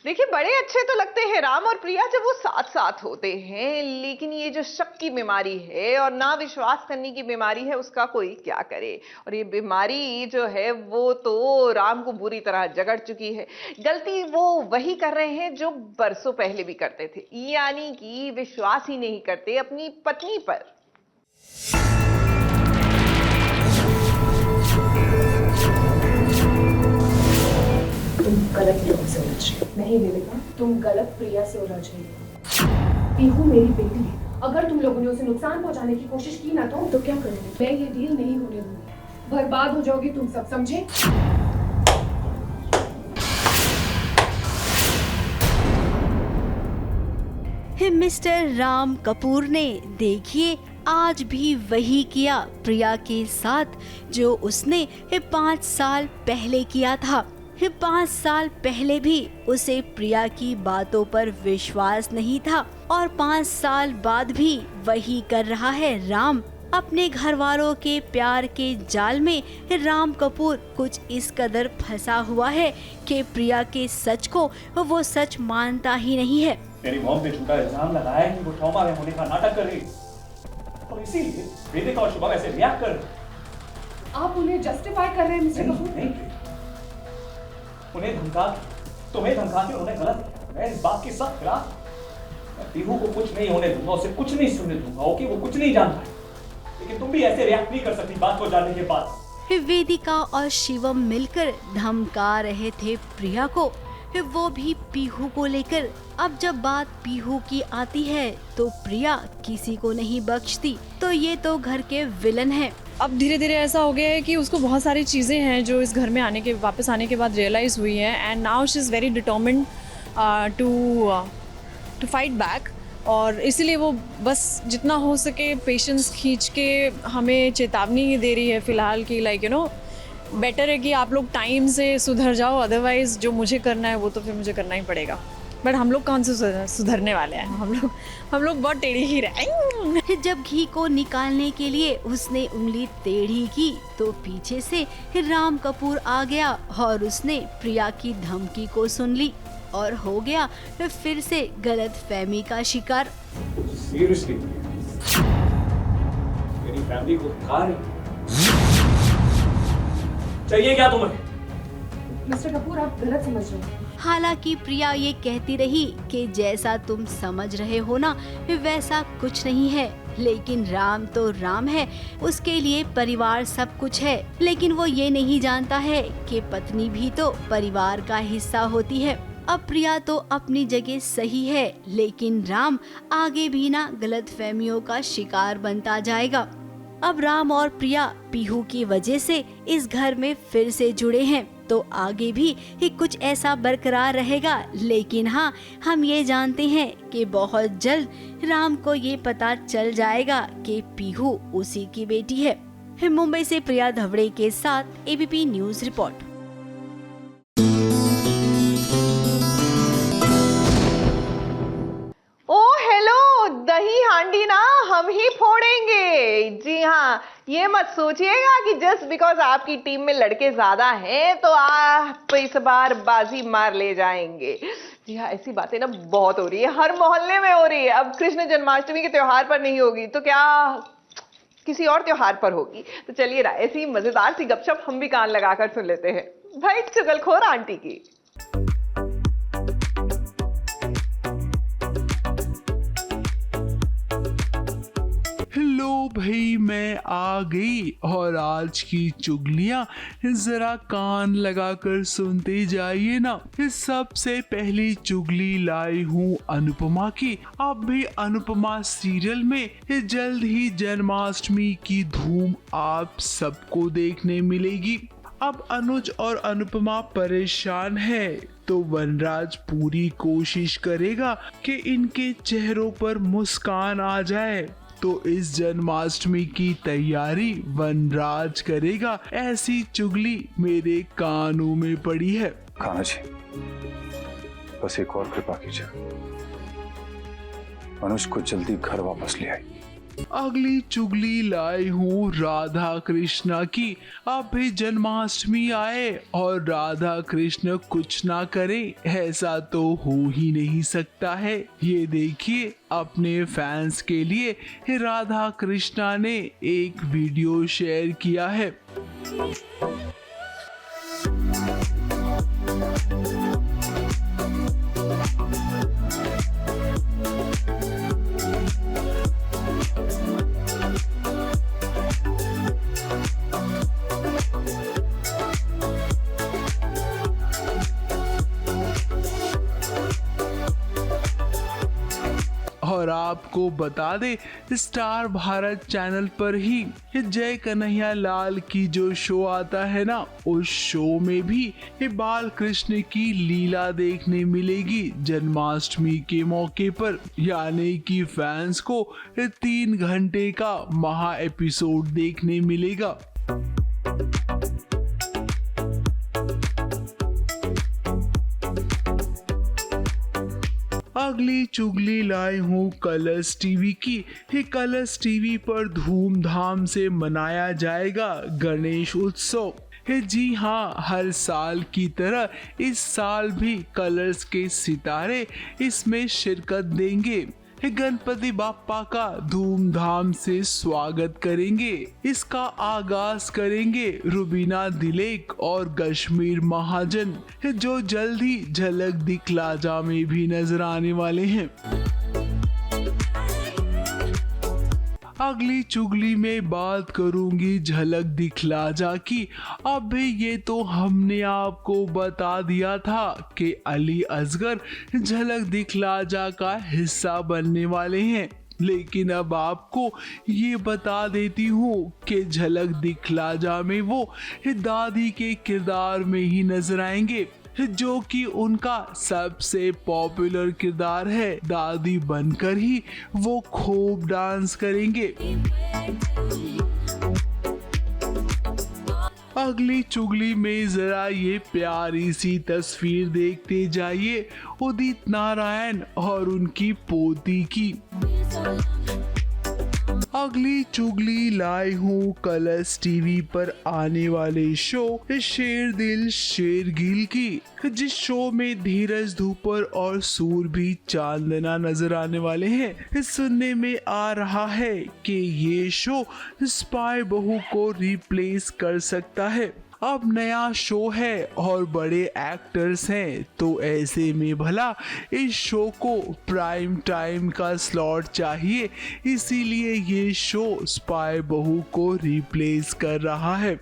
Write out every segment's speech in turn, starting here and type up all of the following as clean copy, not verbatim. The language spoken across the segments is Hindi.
देखिए, बड़े अच्छे तो लगते हैं राम और प्रिया जब वो साथ साथ होते हैं, लेकिन ये जो शक की बीमारी है और ना विश्वास करने की बीमारी है, उसका कोई क्या करे। और ये बीमारी जो है वो तो राम को बुरी तरह जकड़ चुकी है। गलती वो वही कर रहे हैं जो बरसों पहले भी करते थे, यानी कि विश्वास ही नहीं करते अपनी पत्नी पर। तुम गलत लोगों से उलझ रही हो। नहीं देविका, तुम गलत प्रिया से उलझ रही हो। पीहू मेरी बेटी है। अगर तुम लोगों ने उसे नुकसान पहुंचाने की कोशिश की ना तो क्या करोगे? मैं ये डील नहीं होने दूंगी। बर्बाद हो जाओगी तुम सब, समझे? मिस्टर राम कपूर ने देखिए आज भी वही किया प्रिया के साथ जो उसने 5 साल पहले किया था। 5 साल पहले भी उसे प्रिया की बातों पर विश्वास नहीं था और 5 साल बाद भी वही कर रहा है राम। अपने घर वालों के प्यार के जाल में राम कपूर कुछ इस कदर फंसा हुआ है कि प्रिया के सच को वो सच मानता ही नहीं है। मेरी मॉम ने झूठा इल्जाम लगाया है कि वो ट्रॉमा में होने का नाटक कर रही है और इसीलिए वेदिका और शुभम ऐसे रिएक्ट कर रहे हैं। आप उन्हें जस्टिफाई कर रहे हैं मिस्टर कपूर? नहीं, उन्हें धमका, तुम्हें धमका के उन्हें गलत किया। मैं इस बात के सख्त खिलाफ। मैं पीहू को कुछ नहीं होने दूंगा, उसे कुछ नहीं सुनने दूंगा। ओके, वो कुछ नहीं जानता है, लेकिन तुम भी ऐसे रिएक्ट नहीं कर सकती बात को जानने के बाद। वेदिका और शिवम मिलकर धमका रहे थे प्रिया को, वो भी पीहू को लेकर। अब जब बात पीहू की आती है तो प्रिया किसी को नहीं बख्शती। तो ये तो घर के विलन हैं। अब धीरे धीरे ऐसा हो गया है कि उसको बहुत सारी चीज़ें हैं जो इस घर में वापस आने के बाद रियलाइज़ हुई हैं and now she is very determined to fight back. और इसीलिए वो बस जितना हो सके पेशेंस खींच के हमें चेतावनी दे रही है फ़िलहाल कि लाइक यू नो बेटर है कि आप लोग टाइम से सुधर जाओ, अदरवाइज़ जो मुझे करना है वो तो फिर मुझे करना ही पड़ेगा। बट हम लोग कौन से सुधरने वाले हैं? हम लोग बहुत टेढ़ी ही रहे। जब घी को निकालने के लिए उसने उंगली टेढ़ी की तो पीछे से राम कपूर आ गया और उसने प्रिया की धमकी को सुन ली और हो गया फिर से गलत फहमी का शिकार। सीरियसली मेरी फैमिली को धमका रही चाहिए क्या तुम्हें? मिस्टर कपूर, आप गलत समझ रहे हो। हालांकि प्रिया ये कहती रही कि जैसा तुम समझ रहे हो ना वैसा कुछ नहीं है, लेकिन राम तो राम है, उसके लिए परिवार सब कुछ है। लेकिन वो ये नहीं जानता है कि पत्नी भी तो परिवार का हिस्सा होती है। अब प्रिया तो अपनी जगह सही है, लेकिन राम आगे भी ना गलतफहमियों का शिकार बनता जाएगा। अब राम और प्रिया पीहू की वजह से इस घर में फिर से जुड़े हैं, तो आगे भी कुछ ऐसा बरकरार रहेगा। लेकिन हाँ, हम ये जानते हैं कि बहुत जल्द राम को ये पता चल जाएगा कि पीहू उसी की बेटी है। मुंबई से प्रिया धवड़े के साथ एबीपी न्यूज रिपोर्ट। ओ हेलो, दही हांडी ना हम ही फोड़ेंगे। जी हाँ, ये मत सोचिएगा कि जस्ट बिकॉज आपकी टीम में लड़के ज्यादा हैं तो आप इस बार बाजी मार ले जाएंगे। जी हाँ, ऐसी बातें ना बहुत हो रही है, हर मोहल्ले में हो रही है। अब कृष्ण जन्माष्टमी के त्योहार पर नहीं होगी तो क्या किसी और त्योहार पर होगी। तो चलिए ना, ऐसी मजेदार सी गपशप हम भी कान लगाकर सुन लेते हैं भाई चुगलखोर आंटी की। लो भाई, मैं आ गई और आज की चुगलियां जरा कान लगाकर सुनते जाइए ना। सबसे पहली चुगली लाई हूँ अनुपमा की। अब भी अनुपमा सीरियल में जल्द ही जन्माष्टमी की धूम आप सबको देखने मिलेगी। अब अनुज और अनुपमा परेशान है तो वनराज पूरी कोशिश करेगा कि इनके चेहरों पर मुस्कान आ जाए। तो इस जन्माष्टमी की तैयारी वनराज करेगा। ऐसी चुगली मेरे कानों में पड़ी है। खाना जी, बस एक और कृपा कीजिए, अनुज को जल्दी घर वापस ले आई। अगली चुगली लाई हूँ राधा कृष्णा की। अब भी जन्माष्टमी आए और राधा कृष्ण कुछ ना करे, ऐसा तो हो ही नहीं सकता है। ये देखिए, अपने फैंस के लिए राधा कृष्णा ने एक वीडियो शेयर किया है। और आपको बता दे, स्टार भारत चैनल पर ही जय कन्हैया लाल की जो शो आता है ना, उस शो में भी बाल कृष्ण की लीला देखने मिलेगी जन्माष्टमी के मौके पर। यानी कि फैंस को 3 घंटे का महा एपिसोड देखने मिलेगा। अगली चुगली लाए हूँ कलर्स टीवी की। कलर्स टीवी पर धूमधाम से मनाया जाएगा गणेश उत्सव। जी हाँ, हर साल की तरह इस साल भी कलर्स के सितारे इसमें शिरकत देंगे। गणपति बाप्पा का धूमधाम से स्वागत करेंगे। इसका आगाज करेंगे रुबीना दिलेक और कश्मीर महाजन, जो जल्द ही झलक दिखला जा में भी नजर आने वाले हैं। अगली चुगली में बात करूंगी झलक दिखला जा की। अब भी ये तो हमने आपको बता दिया था कि अली असगर झलक दिखला जा का हिस्सा बनने वाले हैं, लेकिन अब आपको ये बता देती हूँ कि झलक दिखला जा में वो दादी के किरदार में ही नजर आएंगे, जो कि उनका सबसे पॉपुलर किरदार है। दादी बनकर ही वो खूब डांस करेंगे। अगली चुगली में जरा ये प्यारी सी तस्वीर देखते जाइए उदित नारायण और उनकी पोती की। अगली चुगली लाई हूँ कलर्स टीवी पर आने वाले शो शेर दिल शेर गिल की, जिस शो में धीरज धूपर और सूरभी चांदना नजर आने वाले हैं। सुनने में आ रहा है कि ये शो स्पाई बहू को रिप्लेस कर सकता है। अब नया शो है और बड़े एक्टर्स हैं, तो ऐसे में भला इस शो को प्राइम टाइम का स्लॉट चाहिए, इसीलिए ये शो स्पाई बहू को रिप्लेस कर रहा है।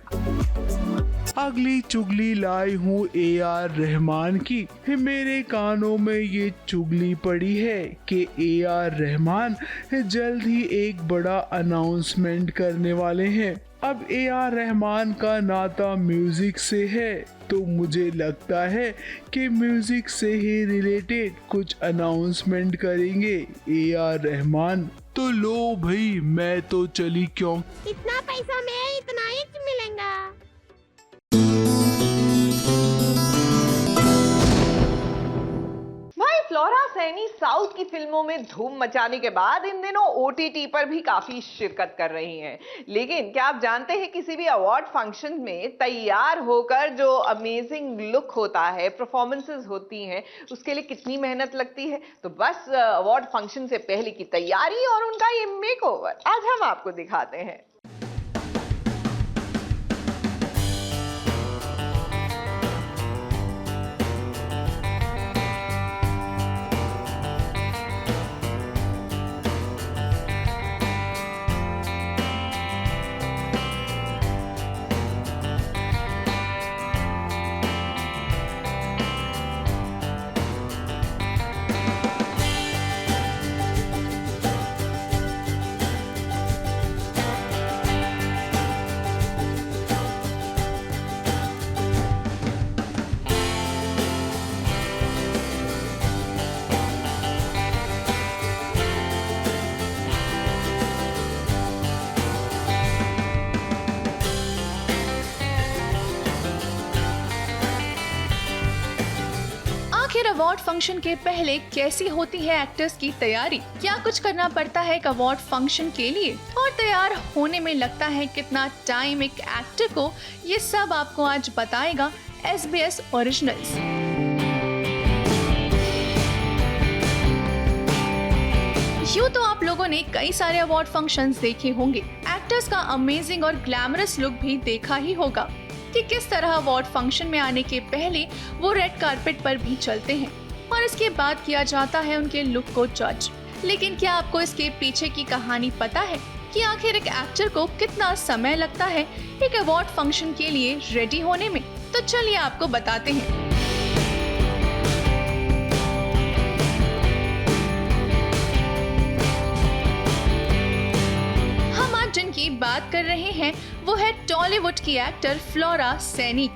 अगली चुगली लाई हूँ AR रहमान की। मेरे कानों में ये चुगली पड़ी है कि AR रहमान जल्द ही एक बड़ा अनाउंसमेंट करने वाले हैं। अब AR रहमान का नाता म्यूजिक से है, तो मुझे लगता है कि म्यूजिक से ही रिलेटेड कुछ अनाउंसमेंट करेंगे AR रहमान। तो लो भाई, मैं तो चली क्यों। इतना पैसा में इतना ही मिलेगा। भाई फ्लोरा सैनी साउथ की फिल्मों में धूम मचाने के बाद इन दिनों OTT पर भी काफी शिरकत कर रही हैं। लेकिन क्या आप जानते हैं, किसी भी अवार्ड फंक्शन में तैयार होकर जो अमेजिंग लुक होता है, परफॉर्मेंसेस होती हैं, उसके लिए कितनी मेहनत लगती है। तो बस अवार्ड फंक्शन से पहले की तैयारी और उनका ये मेकओवर आज हम आपको दिखाते हैं। अवार्ड फंक्शन के पहले कैसी होती है एक्टर्स की तैयारी, क्या कुछ करना पड़ता है एक अवार्ड फंक्शन के लिए, और तैयार होने में लगता है कितना टाइम एक एक्टर को, ये सब आपको आज बताएगा SBS ओरिजिनल्स। यूँ तो आप लोगों ने कई सारे अवार्ड फंक्शंस देखे होंगे, एक्टर्स का अमेजिंग और ग्लैमरस लुक भी देखा ही होगा कि किस तरह अवार्ड फंक्शन में आने के पहले वो रेड कारपेट पर भी चलते हैं और इसके बाद किया जाता है उनके लुक को जज। लेकिन क्या आपको इसके पीछे की कहानी पता है कि आखिर एक एक्टर को कितना समय लगता है एक अवार्ड फंक्शन के लिए रेडी होने में? तो चलिए आपको बताते हैं। जिनकी बात कर रहे हैं वो है टॉलीवुड की एक्टर फ्लोरा सैनी।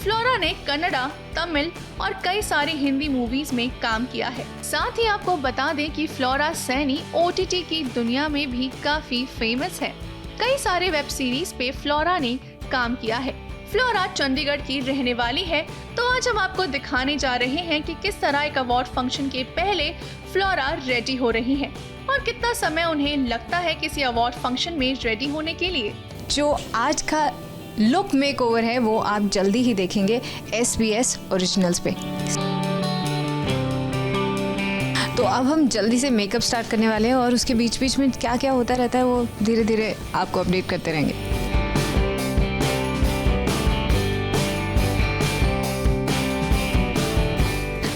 फ्लोरा ने कन्नड़ा, तमिल और कई सारी हिंदी मूवीज में काम किया है। साथ ही आपको बता दें कि फ्लोरा सैनी OTT की दुनिया में भी काफी फेमस है। कई सारे वेब सीरीज पे फ्लोरा ने काम किया है। फ्लोरा चंडीगढ़ की रहने वाली है, तो आज हम आपको दिखाने जा रहे हैं कि किस तरह एक अवार्ड फंक्शन के पहले फ्लोरा रेडी हो रही है और कितना समय उन्हें लगता है किसी अवार्ड फंक्शन में रेडी होने के लिए। जो आज का लुक मेकओवर है वो आप जल्दी ही देखेंगे SBS ओरिजिनल्स पे। तो अब हम जल्दी से मेकअप स्टार्ट करने वाले हैं और उसके बीच बीच में क्या क्या होता रहता है वो धीरे धीरे आपको अपडेट करते रहेंगे।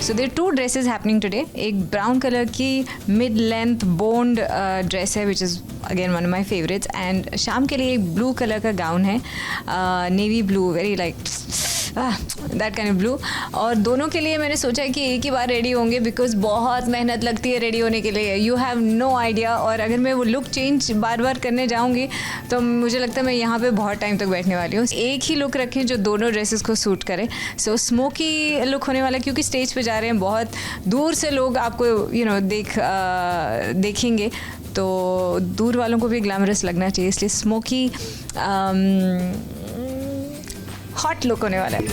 So there are two dresses happening today. एक ब्राउन कलर की मिड लेंथ बोन्ड ड्रेस है which is again one of my favorites, and शाम के लिए एक ब्लू कलर का गाउन है, navy blue, very like that kind of blue. और दोनों के लिए मैंने सोचा कि एक ही बार रेडी होंगे बिकॉज बहुत मेहनत लगती है रेडी होने के लिए, यू हैव नो आइडिया। और अगर मैं वो लुक चेंज बार बार करने जाऊँगी तो मुझे लगता है मैं यहाँ पे बहुत टाइम तक बैठने वाली हूँ। एक ही लुक रखें जो दोनों ड्रेसेस को सूट करे। सो स्मोकी लुक होने वाला, क्योंकि स्टेज पे जा रहे हैं, बहुत दूर से लोग आपको देखेंगे, तो दूर वालों को भी ग्लैमरस लगना चाहिए, इसलिए स्मोकी हॉट लुक होने वाला है।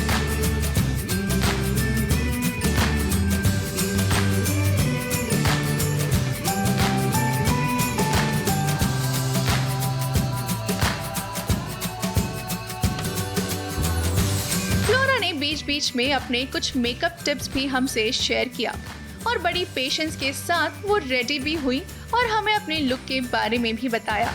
फ्लोरा ने बीच बीच में अपने कुछ मेकअप टिप्स भी हमसे शेयर किया और बड़ी पेशेंस के साथ वो रेडी भी हुई और हमें अपने लुक के बारे में भी बताया।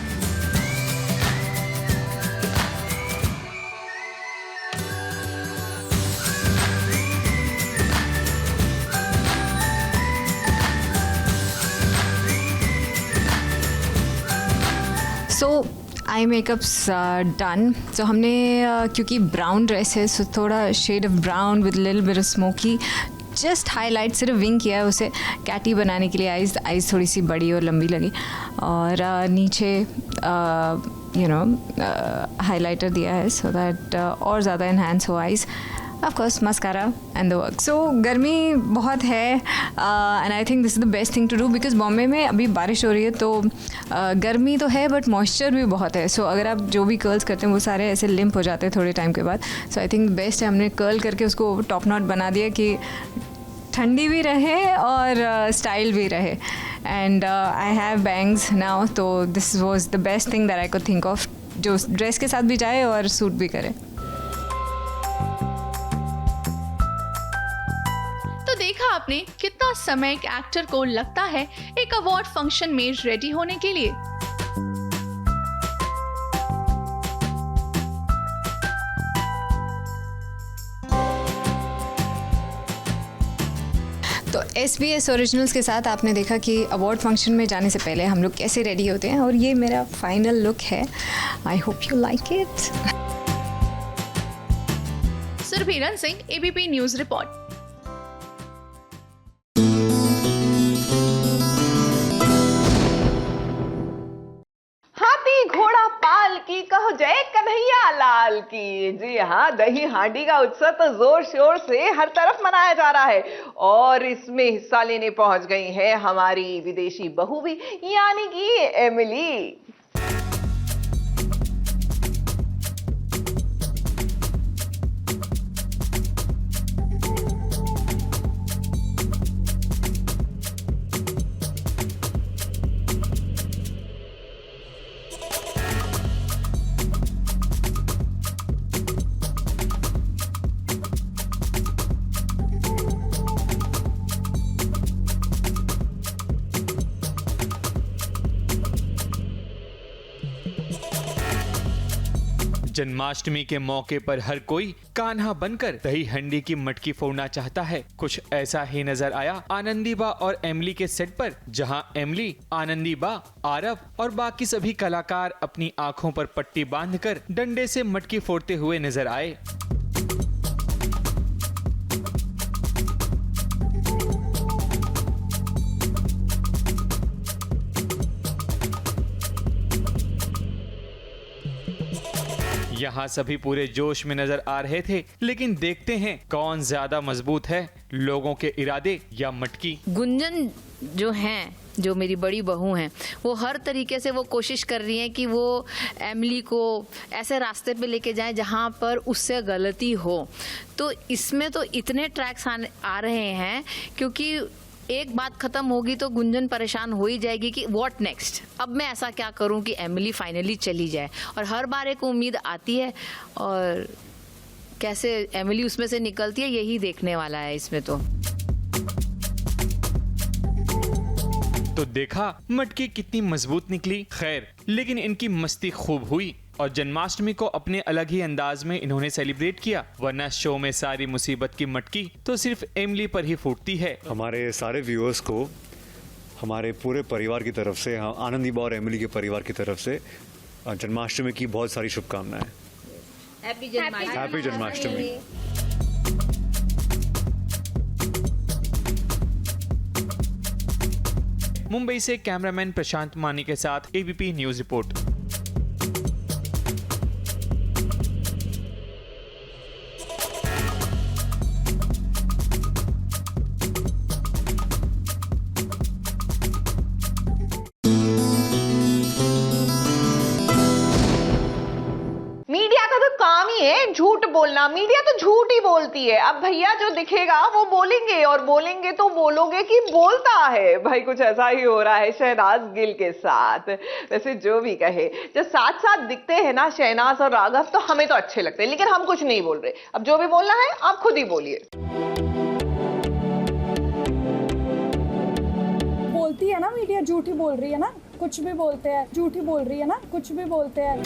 सो आई मेकअप्स डन। सो हमने क्योंकि ब्राउन ड्रेस है सो थोड़ा shade of brown with little bit of smoky, just highlight सिर्फ विंग किया है उसे कैटी बनाने के लिए। आइज़ थोड़ी सी बड़ी और लंबी लगी, और नीचे हाइलाइटर दिया है सो दैट और ज़्यादा इन्हांस हो eyes. Of course mascara and the work. So गर्मी बहुत है and I think this is the best thing to do because Bombay में अभी बारिश हो रही है, तो गर्मी तो है बट मॉइस्चर भी बहुत है। सो अगर आप जो भी कर्ल्स करते हैं वो सारे ऐसे लिम्प हो जाते हैं थोड़े टाइम के बाद। सो आई थिंक बेस्ट है हमने कर्ल करके उसको टॉप नॉट बना दिया कि ठंडी भी रहे और स्टाइल भी रहे। And I have bangs now, तो this was the best thing that I could think of, जो ड्रेस के साथ भी जाए और सूट भी करे। तो देखा आपने कितना समय एक एक्टर को लगता है एक अवार्ड फंक्शन में रेडी होने के लिए। तो SBS ओरिजिनल्स के साथ आपने देखा कि अवार्ड फंक्शन में जाने से पहले हम लोग कैसे रेडी होते हैं, और ये मेरा फाइनल लुक है। I hope you like it. Surabhi Singh, ABP news report. हाथी घोड़ा पाल की कहो जय कन्हैया लाल की। जी हाँ, दही हांडी का उत्सव तो जोर शोर से हर तरफ मनाया जा रहा है और इसमें हिस्सा लेने पहुंच गई है हमारी विदेशी बहू भी, यानी कि एमिली। जन्माष्टमी के मौके पर हर कोई कान्हा बनकर दही हंडी की मटकी फोड़ना चाहता है। कुछ ऐसा ही नजर आया आनंदी बा और एमिली के सेट पर, जहां एमिली, आनंदी बा, आरव और बाकी सभी कलाकार अपनी आंखों पर पट्टी बांधकर डंडे से मटकी फोड़ते हुए नजर आए। यहाँ सभी पूरे जोश में नजर आ रहे थे, लेकिन देखते हैं कौन ज्यादा मजबूत है, लोगों के इरादे या मटकी। गुंजन जो हैं, जो मेरी बड़ी बहू हैं, वो हर तरीके से वो कोशिश कर रही हैं कि वो एमिली को ऐसे रास्ते पे लेके जाएं जहाँ पर उससे गलती हो। तो इसमें तो इतने ट्रैक्स आ रहे हैं, क्योंकि एक बात खत्म होगी तो गुंजन परेशान हो ही जाएगी कि व्हाट नेक्स्ट, अब मैं ऐसा क्या करूं कि एमिली फाइनली चली जाए। और हर बार एक उम्मीद आती है और कैसे एमिली उसमें से निकलती है, यही देखने वाला है इसमें। तो देखा मटकी कितनी मजबूत निकली। खैर, लेकिन इनकी मस्ती खूब हुई और जन्माष्टमी को अपने अलग ही अंदाज में इन्होंने सेलिब्रेट किया, वरना शो में सारी मुसीबत की मटकी तो सिर्फ एमिली पर ही फूटती है। हमारे सारे व्यूअर्स को हमारे पूरे परिवार की तरफ से, आनंदी बा और एमिली के परिवार की तरफ से जन्माष्टमी की बहुत सारी शुभकामनाएं। हैप्पी जन्माष्टमी। मुंबई से कैमरामैन प्रशांत मानी के साथ एबीपी न्यूज रिपोर्ट। झूठ बोलना, मीडिया तो झूठ ही बोलती है। अब भैया जो दिखेगा वो बोलेंगे, और बोलेंगे तो बोलोगे कि बोलता है। भाई कुछ ऐसा ही हो रहा है शहनाज गिल के साथ। वैसे जो भी कहे, जब साथ साथ दिखते हैं ना शहनाज और राघव, तो हमें तो अच्छे लगते हैं, लेकिन हम कुछ नहीं बोल रहे। अब जो भी बोलना है आप खुद ही बोलिए। बोलती है ना मीडिया, झूठी बोल रही है ना, कुछ भी बोलते हैं, झूठी बोल रही है ना, कुछ भी बोलते हैं।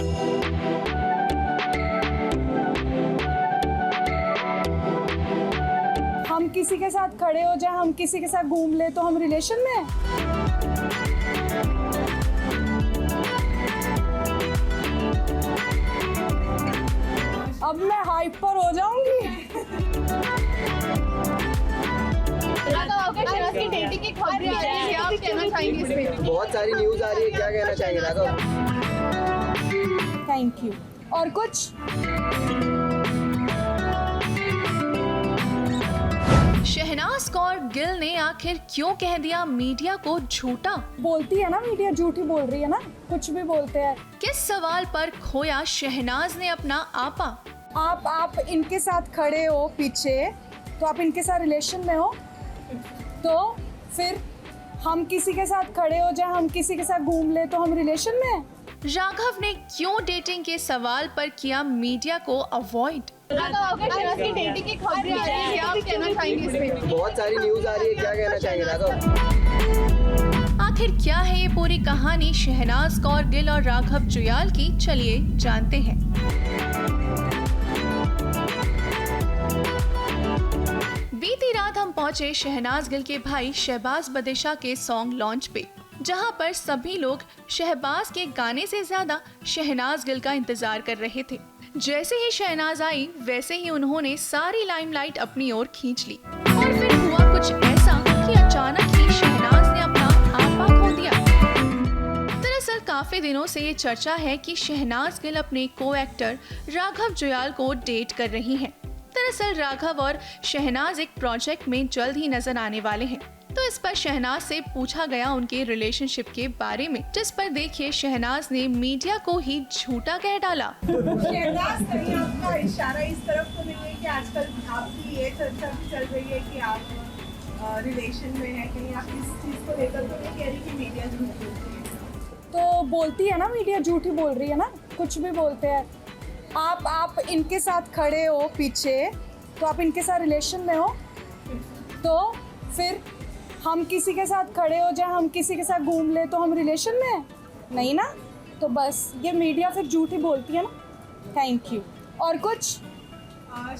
हम किसी के साथ खड़े हो जाए, हम किसी के साथ घूम ले, तो हम रिलेशन में हैं। अब मैं हाइपर हो जाऊंगी। बहुत सारी न्यूज आ रही है, क्या कहना चाहेंगे राघव? Thank you. और कुछ शहनाज कौर गिल ने आखिर क्यों कह दिया मीडिया को झूठा? बोलती है ना मीडिया, झूठी बोल रही है ना, कुछ भी बोलते हैं। किस सवाल पर खोया शहनाज ने अपना आपा? आप इनके साथ खड़े हो पीछे, तो आप इनके साथ रिलेशन में हो, तो फिर हम किसी के साथ खड़े हो जाए, हम किसी के साथ घूम ले, तो हम रिलेशन में हैं। राघव ने क्यों डेटिंग के सवाल पर किया मीडिया को अवॉइड? बहुत सारी न्यूज आ रही है, क्या कहना चाहेंगे राघव? आखिर क्या है ये पूरी कहानी शहनाज कौर गिल और राघव जुयाल की? चलिए जानते हैं। बीती रात हम पहुंचे शहनाज गिल के भाई शहबाज बदेशा के सॉन्ग लॉन्च पे, जहां पर सभी लोग शहबाज के गाने से ज्यादा शहनाज गिल का इंतजार कर रहे थे। जैसे ही शहनाज आई, वैसे ही उन्होंने सारी लाइमलाइट अपनी ओर खींच ली, और फिर हुआ कुछ ऐसा कि अचानक ही शहनाज ने अपना आपा खो दिया। दरअसल काफी दिनों से ये चर्चा है कि शहनाज गिल अपने को एक्टर राघव जुयाल को डेट कर रही हैं। दरअसल राघव और शहनाज एक प्रोजेक्ट में जल्द ही नजर आने वाले हैं, तो इस पर शहनाज से पूछा गया उनके रिलेशनशिप के बारे में, जिस पर देखिए शहनाज ने मीडिया को ही झूठा कह डाला। शहनाज, कहीं आपका इशारा इस तरफ तो नहीं है कि आजकल आपकी ये चर्चा भी चल रही है कि आप रिलेशन में हैं, कहीं आप इस चीज को लेकर तो नहीं कह रही कि मीडिया झूठ बोलती है? तो बोलती है ना मीडिया, झूठी बोल रही है ना, कुछ भी बोलते हैं। आप इनके साथ खड़े हो पीछे, तो आप इनके साथ रिलेशन में हो, तो फिर हम किसी के साथ खड़े हो जाए, हम किसी के साथ घूम ले, तो हम रिलेशन में हैं। नहीं ना, तो बस ये मीडिया फिर झूठी बोलती है ना। Thank you. और कुछ?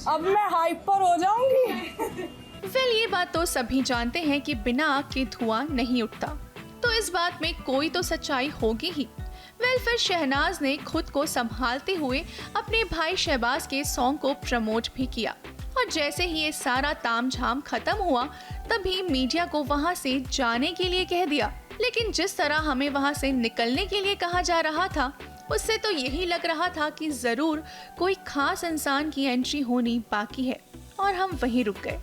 अब मैं हाइपर हो जाऊंगी। वेल, ये बात तो सभी जानते हैं कि बिना आग के धुआं नहीं उठता, तो इस बात में कोई तो सच्चाई होगी ही। वेल, फिर शहनाज ने खुद को संभालते हुए अपने भाई शहबाज के सॉन्ग को प्रमोट भी किया, और जैसे ही ये सारा तामझाम खत्म हुआ तभी मीडिया को वहां से जाने के लिए कह दिया। लेकिन जिस तरह हमें वहां से निकलने के लिए कहा जा रहा था, उससे तो यही लग रहा था कि जरूर कोई खास इंसान की एंट्री होनी बाकी है, और हम वहीं रुक गए।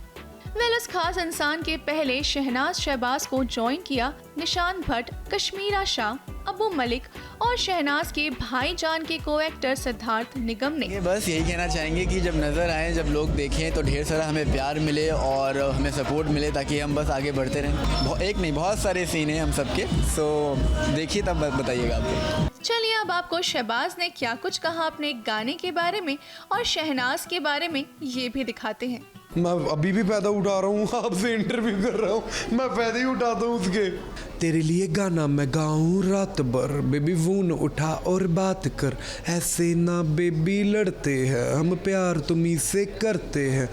वेल, उस खास इंसान के पहले शहनाज शहबाज को ज्वाइन किया निशान भट्ट, कश्मीरा शाह, अबू मलिक और शहनाज के भाईजान के को एक्टर सिद्धार्थ निगम ने। बस यही कहना चाहेंगे कि जब नज़र आए, जब लोग देखें तो ढेर सारा हमें प्यार मिले और हमें सपोर्ट मिले, ताकि हम बस आगे बढ़ते रहें। एक नहीं, बहुत सारे सीन हैं हम सबके, सो देखिए तब बताइएगा आपको। चलिए, अब आपको शहबाज ने क्या कुछ कहा अपने गाने के बारे में और शहनाज के बारे में, ये भी दिखाते हैं। मैं अभी भी पैदा उठा रहा हूँ, आपसे इंटरव्यू कर रहा हूँ, मैं पैदा ही उठाता हूँ उसके। तेरे लिए गाना मैं गाऊँ रात भर, बेबी फोन उठा और बात कर, ऐसे ना बेबी लड़ते हैं हम, प्यार तुम्ही से करते हैं।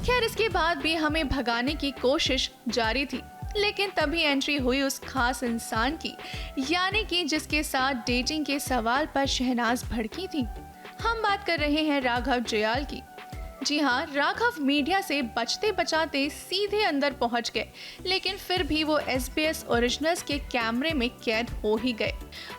खैर, इसके बाद भी हमें भगाने की कोशिश जारी थी, लेकिन तभी एंट्री हुई उस खास इंसान की, यानी कि जिसके साथ डेटिंग के सवाल पर शहनाज भड़की थी। हम बात कर रहे हैं राघव जुयाल की। जी हाँ, राघव मीडिया से बचते बचाते सीधे अंदर पहुंच गए, लेकिन फिर भी वो SBS ओरिजिनल्स के कैमरे में कैद हो ही गए,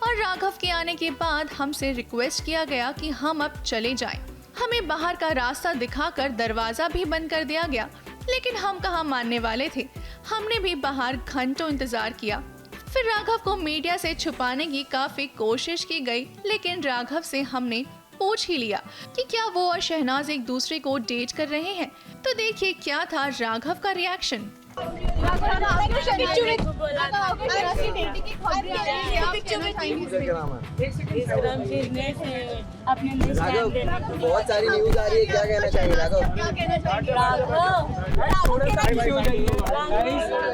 और राघव के आने के बाद हमसे रिक्वेस्ट किया गया कि हम अब चले जाएं। हमें बाहर का रास्ता दिखाकर दरवाजा भी बंद कर दिया गया, लेकिन हम कहाँ मानने वाले थे। हमने भी बाहर घंटों इंतजार किया। फिर राघव को मीडिया से छुपाने की काफी कोशिश की गई, लेकिन राघव से हमने पूछ ही लिया कि क्या वो और शहनाज एक दूसरे को डेट कर रहे हैं। तो देखिए क्या था राघव का रिएक्शन। बहुत सारी न्यूज आ रही है, क्या कहना चाहिए राघव?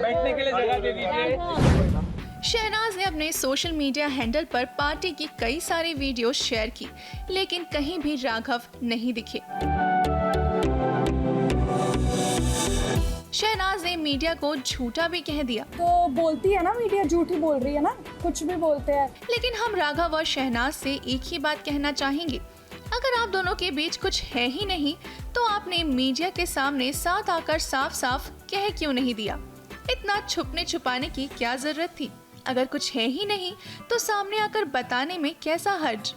बैठने के लिए जगह दे दीजिए। शहनाज ने अपने सोशल मीडिया हैंडल पर पार्टी की कई सारी वीडियो शेयर की, लेकिन कहीं भी राघव नहीं दिखे। शहनाज ने मीडिया को झूठा भी कह दिया। तो बोलती है ना मीडिया, झूठी बोल रही है ना, कुछ भी बोलते हैं। लेकिन हम राघव और शहनाज से एक ही बात कहना चाहेंगे, अगर आप दोनों के बीच कुछ है ही नहीं तो आपने मीडिया के सामने साथ आकर साफ साफ कह क्यों नहीं दिया? इतना छुपने छुपाने की क्या जरूरत थी? अगर कुछ है ही नहीं तो सामने आकर बताने में कैसा हर्ज?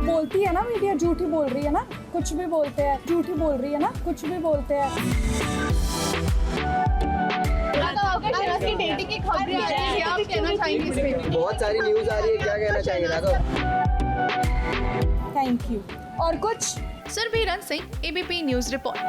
बोलती है ना मीडिया, झूठी बोल रही है ना, कुछ भी बोलते हैं। झूठी बोल रही है ना, कुछ भी बोलते हैं। बहुत सारी न्यूज आ रही है, क्या कहना चाहिए राघव? Thank you. और कुछ? सुरभीरन सिंह, ABP न्यूज रिपोर्ट।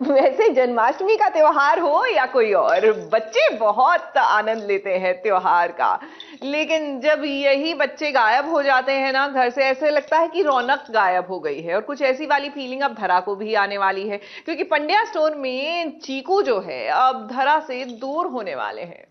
वैसे जन्माष्टमी का त्योहार हो या कोई और, बच्चे बहुत आनंद लेते हैं त्योहार का, लेकिन जब यही बच्चे गायब हो जाते हैं ना घर से, ऐसे लगता है कि रौनक गायब हो गई है। और कुछ ऐसी वाली फीलिंग अब धरा को भी आने वाली है, क्योंकि पंड्या स्टोर में चीकू जो है अब धरा से दूर होने वाले हैं।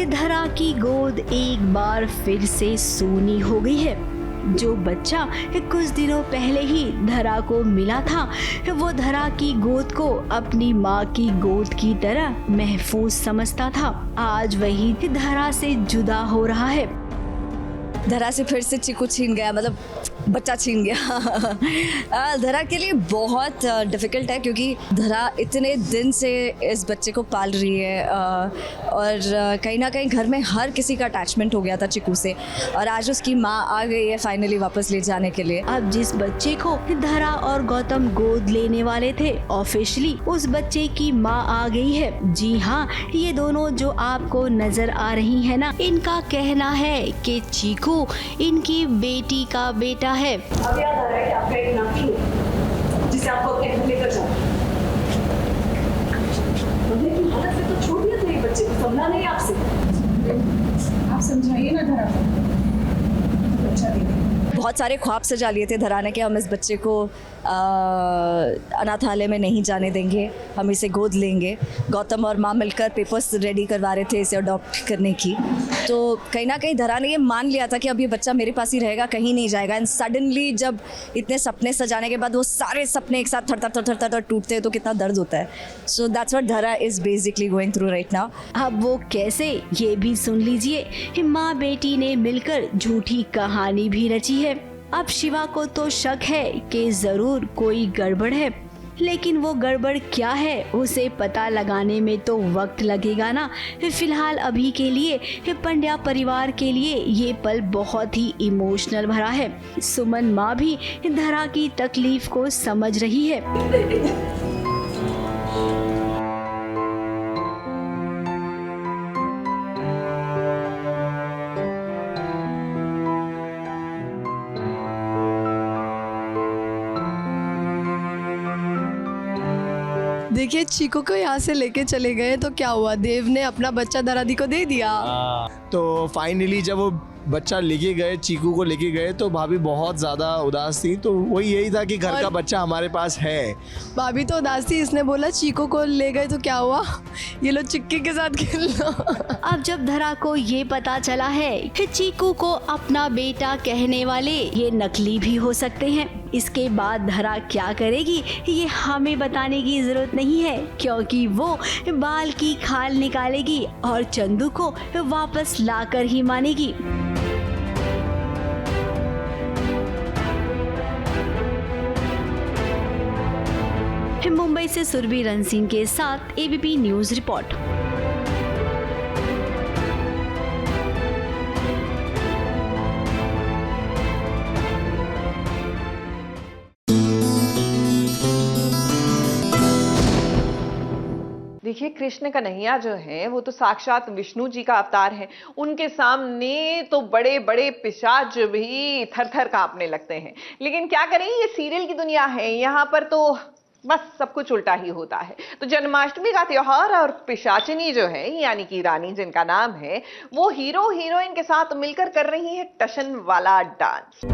धरा की गोद एक बार फिर से सूनी हो गई है। जो बच्चा कुछ दिनों पहले ही धरा को मिला था, वो धरा की गोद को अपनी माँ की गोद की तरह महफूज समझता था। आज वही धरा से जुदा हो रहा है। धरा से फिर से चीकू छीन गया, मतलब बच्चा छीन गया। धरा के लिए बहुत डिफ़िकल्ट है क्योंकि धरा इतने दिन से इस बच्चे को पाल रही है और कहीं ना कहीं घर में हर किसी का अटैचमेंट हो गया था चिकू से, और आज उसकी माँ आ गई है फाइनली वापस ले जाने के लिए। अब जिस बच्चे को धरा और गौतम गोद लेने वाले थे, ऑफिशियली उस बच्चे की माँ आ गई है। जी हाँ, ये दोनों जो आपको नजर आ रही है ना, इनका कहना है कि चीकू इनकी बेटी का बेटा है। अब याद आ रहा है कि आपका एक नाती है जिसे आपको अपने घर लेकर जाओ। मम्मी की हालत से तो छूट गया था ये बच्चे को, समझा नहीं आपसे। आप समझाइए ना धरा को, अच्छा देखें। बहुत सारे ख्वाब सजा लिए थे धरा ने कि हम इस बच्चे को अनाथालय में नहीं जाने देंगे, हम इसे गोद लेंगे। गौतम और माँ मिलकर पेपर्स रेडी करवा रहे थे इसे अडॉप्ट करने की। तो कहीं ना कहीं धरा ने ये मान लिया था कि अब ये बच्चा मेरे पास ही रहेगा, कहीं नहीं जाएगा। एंड सडनली जब इतने सपने सजाने के बाद वो सारे सपने एक साथ थर टूटते हैं तो कितना दर्द होता है। सो दैट्स व्हाट धरा is basically going through right now. अब वो कैसे, ये भी सुन लीजिए। माँ बेटी ने मिलकर झूठी कहानी भी रची है। अब शिवा को तो शक है कि जरूर कोई गड़बड़ है, लेकिन वो गड़बड़ क्या है उसे पता लगाने में तो वक्त लगेगा ना। फिलहाल अभी के लिए पंड्या परिवार के लिए ये पल बहुत ही इमोशनल भरा है। सुमन माँ भी धरा की तकलीफ को समझ रही है। देखिए, चीकू को यहाँ से लेके चले गए तो क्या हुआ, देव ने अपना बच्चा धरादी को दे दिया। तो फाइनली जब वो बच्चा लेके गए, चीकू को लेके गए, तो भाभी बहुत ज़्यादा उदास थी। तो वही यही था कि घर का बच्चा हमारे पास है। भाभी तो उदास थी, इसने बोला चीकू को ले गए तो क्या हुआ, ये लो चिक्की के साथ खेल लो। अब जब धरा को ये पता चला है कि चीकू को अपना बेटा कहने वाले ये नकली भी हो सकते हैं, इसके बाद धरा क्या करेगी ये हमें बताने की जरूरत नहीं है, क्योंकि वो बाल की खाल निकालेगी और चंदू को वापस लाकर ही मानेगी। मुंबई से सुरभि रणसिंह के साथ एबीपी न्यूज रिपोर्ट। देखिए, कृष्ण कन्हैया जो है वो तो साक्षात विष्णु जी का अवतार है। उनके सामने तो बड़े बड़े पिशाच भी थर थर कांपने लगते हैं। लेकिन क्या करें, ये सीरियल की दुनिया है, यहाँ पर तो बस सब कुछ उल्टा ही होता है। तो जन्माष्टमी का त्योहार और पिशाचिनी जो है यानी कि रानी जिनका नाम है, वो हीरो हीरोइन के साथ मिलकर कर रही है टशन वाला डांस।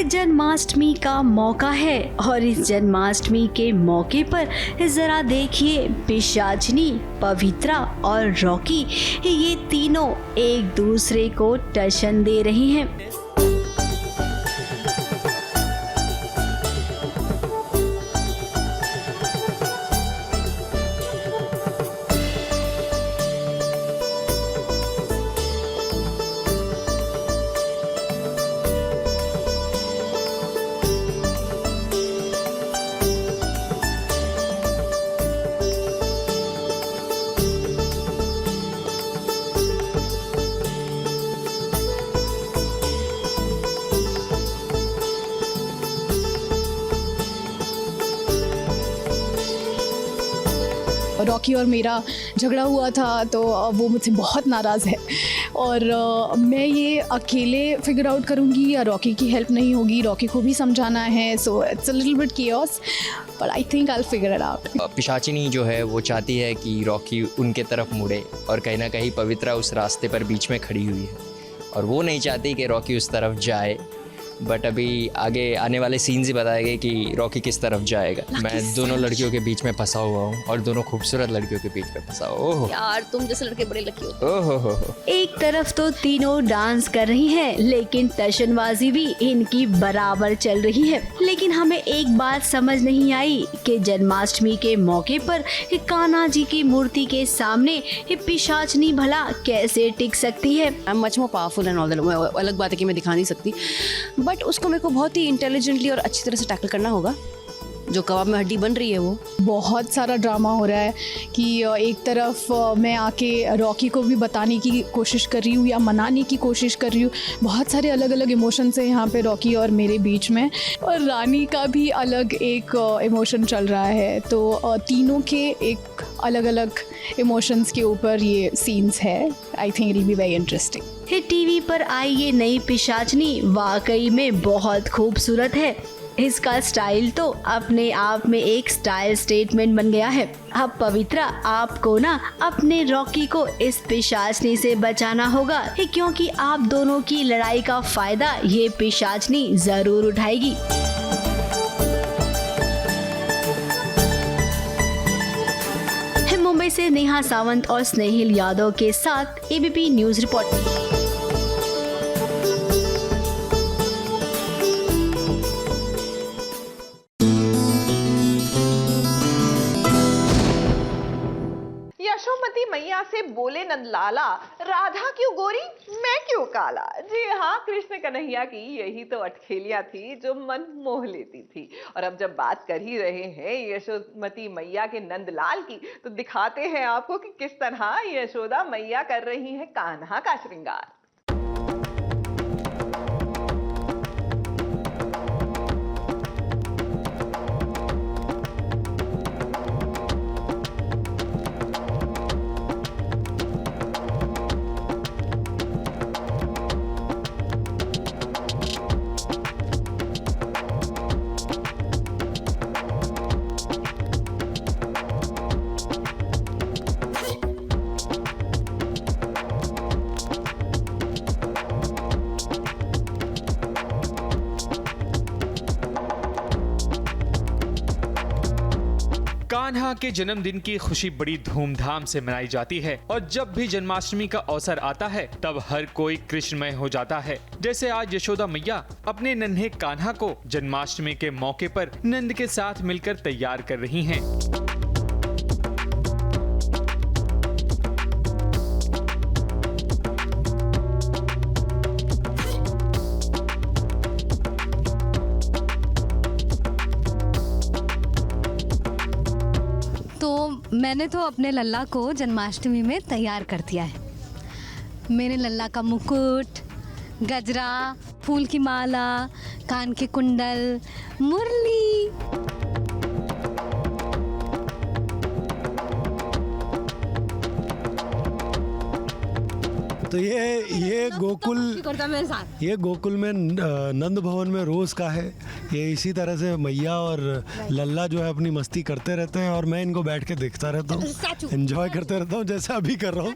जन्माष्टमी का मौका है और इस जन्माष्टमी के मौके पर जरा देखिए, पिशाचिनी, पवित्रा और रॉकी ये तीनों एक दूसरे को टशन दे रही हैं। रॉकी और मेरा झगड़ा हुआ था तो वो मुझसे बहुत नाराज़ है और मैं ये अकेले फिगर आउट करूँगी या रॉकी की हेल्प नहीं होगी, रॉकी को भी समझाना है। So it's a little bit chaos but I think I will figure it out. पिशाचिनी जो है वो चाहती है कि रॉकी उनके तरफ मुड़े और कहीं ना कहीं पवित्रा उस रास्ते पर बीच में खड़ी हुई है और वो नहीं चाहती कि रॉकी उस तरफ जाए। बट अभी आगे आने वाले सीन्स ही बताएंगे कि रॉकी किस तरफ जाएगा। मैं दोनों लड़कियों के बीच में फंसा हुआ हूँ और दोनों खूबसूरत लड़कियों के बीच में फंसा हुआ। यार तुम जैसे लड़के बड़े लकी हो। ओहो। एक तरफ तो तीनों डांस कर रही हैं, लेकिन टशनबाजी भी इनकी बराबर चल रही है। लेकिन हमें एक बात समझ नहीं आई कि जन्माष्टमी के मौके पर कान्हा जी की मूर्ति के सामने पिशाचनी भला कैसे टिक सकती है। Much more powerful and all that. अलग बात है कि मैं दिखा नहीं सकती, बट उसको मेरे को बहुत ही इंटेलिजेंटली और अच्छी तरह से टैकल करना होगा। जो कबाब में हड्डी बन रही है वो बहुत सारा ड्रामा हो रहा है कि एक तरफ मैं आके रॉकी को भी बताने की कोशिश कर रही हूँ या मनाने की कोशिश कर रही हूँ। बहुत सारे अलग अलग इमोशंस हैं यहाँ पे रॉकी और मेरे बीच में, और रानी का भी अलग एक इमोशन चल रहा है। तो तीनों के एक अलग अलग इमोशंस के ऊपर ये सीन्स है। I think it will be very interesting. TV पर आई ये नई पिशाचनी वाकई में बहुत खूबसूरत है। इसका स्टाइल तो अपने आप में एक स्टाइल स्टेटमेंट बन गया है। अब पवित्रा आपको ना अपने रॉकी को इस पिशाचनी से बचाना होगा, क्योंकि आप दोनों की लड़ाई का फायदा ये पिशाचनी जरूर उठाएगी। मुंबई से नेहा सावंत और स्नेहिल यादव के साथ एबीपी न्यूज रिपोर्ट। यशोमती मैया से बोले नंदलाला, राधा क्यों गोरी मैं क्यों काला। जी हाँ, कृष्ण कन्हैया की यही तो अटखेलियां थी जो मन मोह लेती थी। और अब जब बात कर ही रहे हैं यशोमती मैया के नंदलाल की, तो दिखाते हैं आपको कि किस तरह यशोदा मैया कर रही है कान्हा का श्रृंगार। कान्हा के जन्मदिन की खुशी बड़ी धूमधाम से मनाई जाती है और जब भी जन्माष्टमी का अवसर आता है तब हर कोई कृष्णमय हो जाता है। जैसे आज यशोदा मैया अपने नन्हे कान्हा को जन्माष्टमी के मौके पर नंद के साथ मिलकर तैयार कर रही हैं। मैंने तो अपने लल्ला को जन्माष्टमी में तैयार कर दिया है। मेरे लल्ला का मुकुट, गजरा, फूल की माला, कान के कुंडल, मुरली। तो ये गोकुल में नंद भवन में रोज का है। ये इसी तरह से मैया और लल्ला जो है अपनी मस्ती करते रहते हैं और मैं इनको बैठ के देखता रहता हूँ, एंजॉय करते रहता हूँ जैसे अभी कर रहा हूँ।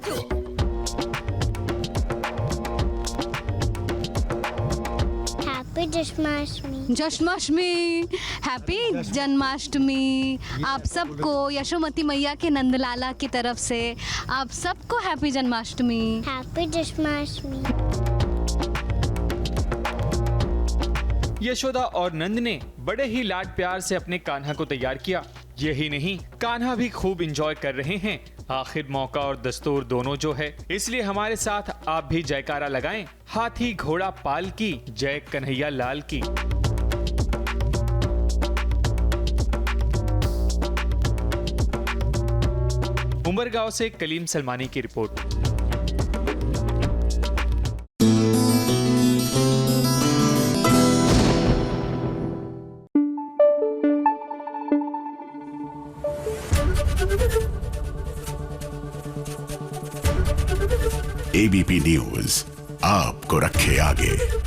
जन्माष्टमी, हैप्पी जन्माष्टमी। आप सबको यशोमती मैया के नंदलाला की तरफ से आप सबको हैप्पी जन्माष्टमी। हैप्पी जन्माष्टमी। यशोदा और नंद ने बड़े ही लाड प्यार से अपने कान्हा को तैयार किया। यही नहीं, कान्हा भी खूब एंजॉय कर रहे हैं। आखिर मौका और दस्तूर दोनों जो है, इसलिए हमारे साथ आप भी जयकारा लगाएं। हाथी घोड़ा पाल की जय कन्हैया लाल की। उमरगांव से कलीम सलमानी की रिपोर्ट। एबीपी न्यूज आपको रखे आगे।